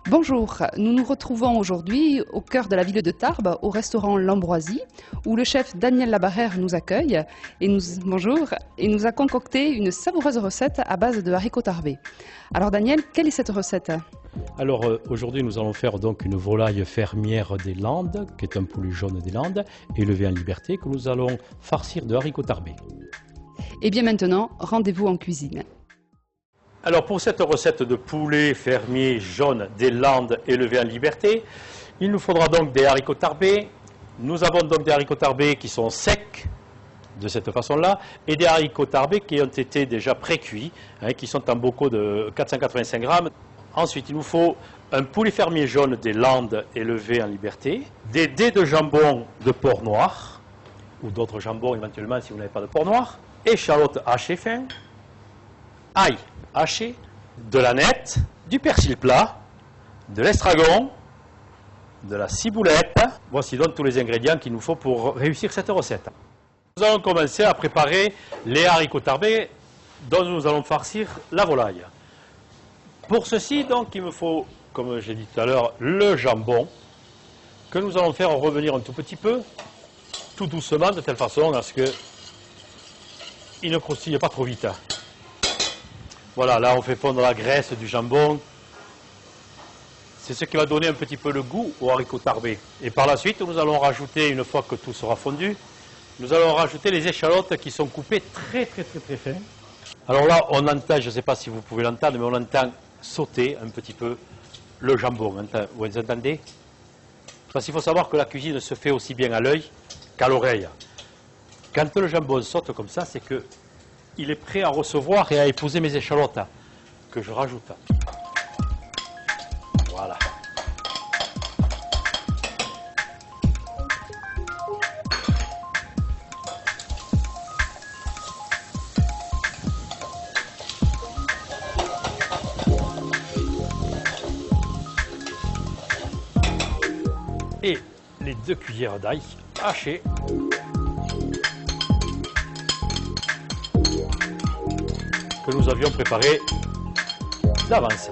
Bonjour, nous nous retrouvons aujourd'hui au cœur de la ville de Tarbes, au restaurant L'Ambroisie, où le chef Daniel Labarrère nous accueille bonjour, et nous a concocté une savoureuse recette à base de haricots tarbés. Alors Daniel, quelle est cette recette? Alors aujourd'hui nous allons faire donc une volaille fermière des Landes, qui est un poulet jaune des Landes, élevé en liberté, que nous allons farcir de haricots tarbés. Et bien maintenant, rendez-vous en cuisine. Alors pour cette recette de poulet fermier jaune des Landes élevé en liberté, il nous faudra donc des haricots tarbés. Nous avons donc des haricots tarbés qui sont secs, de cette façon-là, et des haricots tarbés qui ont été déjà pré-cuits, qui sont en bocaux de 485 grammes. Ensuite, il nous faut un poulet fermier jaune des Landes élevé en liberté, des dés de jambon de porc noir, ou d'autres jambons éventuellement si vous n'avez pas de porc noir, échalotes hachées fin, ail haché, de l'aneth, du persil plat, de l'estragon, de la ciboulette. Voici donc tous les ingrédients qu'il nous faut pour réussir cette recette. Nous allons commencer à préparer les haricots tarbés dont nous allons farcir la volaille. Pour ceci, donc, il me faut, comme j'ai dit tout à l'heure, le jambon que nous allons faire revenir un tout petit peu, tout doucement, de telle façon à ce qu'il ne croustille pas trop vite. Voilà, là on fait fondre la graisse du jambon. C'est ce qui va donner un petit peu le goût aux haricots tarbés. Et par la suite, nous allons rajouter, une fois que tout sera fondu, nous allons rajouter les échalotes qui sont coupées très fins. Alors là, on entend, je ne sais pas si vous pouvez l'entendre, mais on entend sauter un petit peu le jambon. Vous entendez? Parce qu'il faut savoir que la cuisine se fait aussi bien à l'œil qu'à l'oreille. Quand le jambon saute comme ça, c'est que il est prêt à recevoir et à épouser mes échalotes que je rajoute. Voilà. Et les 2 cuillères d'ail hachées. Que nous avions préparé d'avance.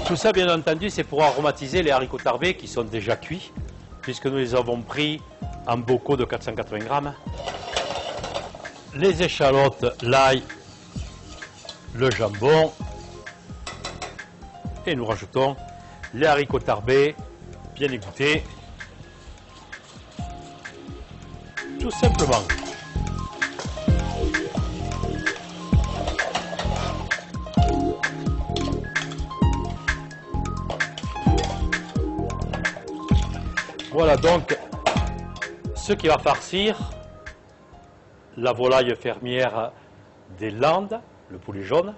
Tout ça, bien entendu, c'est pour aromatiser les haricots tarbés qui sont déjà cuits, puisque nous les avons pris en bocaux de 480 grammes. Les échalotes, l'ail, le jambon, et nous rajoutons les haricots tarbés bien égouttés. Tout simplement. Voilà donc ce qui va farcir la volaille fermière des Landes, le poulet jaune.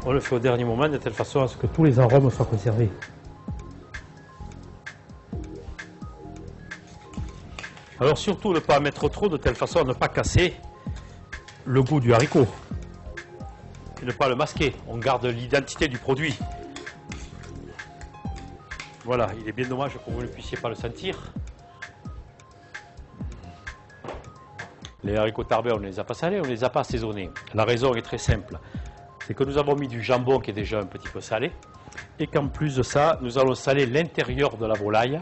On le fait au dernier moment de telle façon à ce que tous les arômes soient conservés. Alors surtout ne pas mettre trop de telle façon à ne pas casser le goût du haricot et ne pas le masquer. On garde l'identité du produit. Voilà, il est bien dommage que vous ne puissiez pas le sentir. Les haricots tarbés, on ne les a pas salés, on ne les a pas assaisonnés. La raison est très simple. C'est que nous avons mis du jambon qui est déjà un petit peu salé et qu'en plus de ça, nous allons saler l'intérieur de la volaille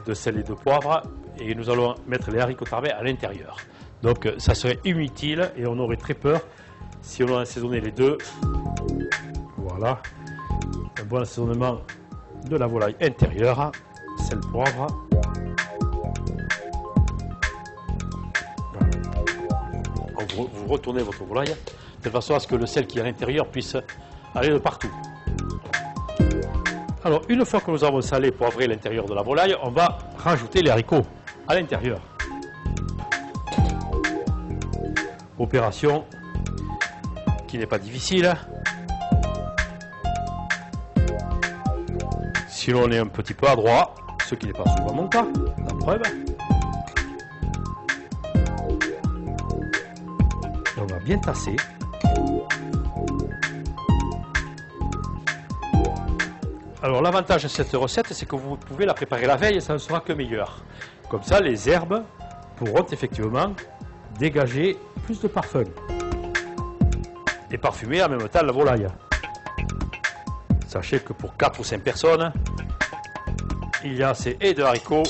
de sel et de poivre et nous allons mettre les haricots tarbés à l'intérieur. Donc ça serait inutile et on aurait très peur si on assaisonnait les deux. Voilà, un bon assaisonnement de la volaille intérieure, sel, poivre. Voilà. Vous retournez votre volaille de façon à ce que le sel qui est à l'intérieur puisse aller de partout. Alors, une fois que nous avons salé et poivré l'intérieur de la volaille, on va rajouter les haricots à l'intérieur. Opération qui n'est pas difficile. si l'on est un petit peu adroit, ce qui n'est pas souvent mon cas, la preuve. Et on va bien tasser. Alors l'avantage de cette recette, c'est que vous pouvez la préparer la veille et ça ne sera que meilleur. Comme ça, les herbes pourront effectivement dégager plus de parfum. Et parfumer en même temps la volaille. Sachez que pour 4 ou 5 personnes, il y a assez et de haricots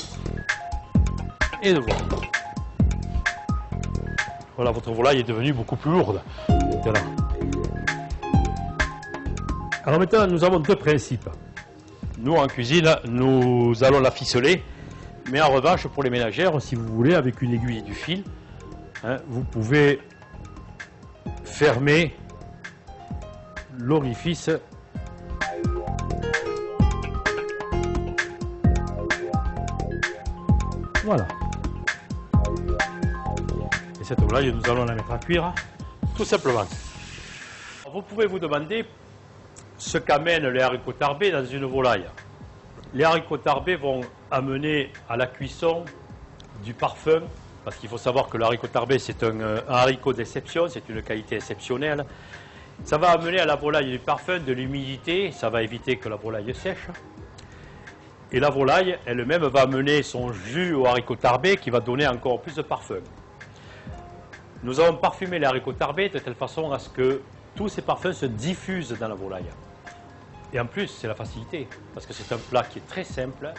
et de volaille. Voilà, votre volaille est devenue beaucoup plus lourde. Maintenant. Alors maintenant, nous avons deux principes. Nous, en cuisine, nous allons la ficeler. Mais en revanche, pour les ménagères, si vous voulez, avec une aiguille et du fil, hein, vous pouvez fermer l'orifice voilà. Et cette volaille, nous allons la mettre à cuire tout simplement. Vous pouvez vous demander ce qu'amènent les haricots tarbés dans une volaille. Les haricots tarbés vont amener à la cuisson du parfum, parce qu'il faut savoir que le haricot tarbé, c'est un haricot d'exception, c'est une qualité exceptionnelle. Ça va amener à la volaille du parfum, de l'humidité, ça va éviter que la volaille sèche. Et la volaille elle-même va amener son jus au haricot tarbé qui va donner encore plus de parfum. Nous avons parfumé les haricots tarbés de telle façon à ce que tous ces parfums se diffusent dans la volaille. Et en plus, c'est la facilité, parce que c'est un plat qui est très simple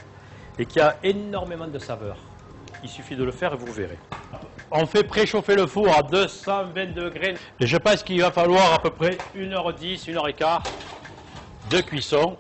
et qui a énormément de saveur. Il suffit de le faire et vous verrez. On fait préchauffer le four à 220 degrés. Et je pense qu'il va falloir à peu près 1h10, 1h15 de cuisson.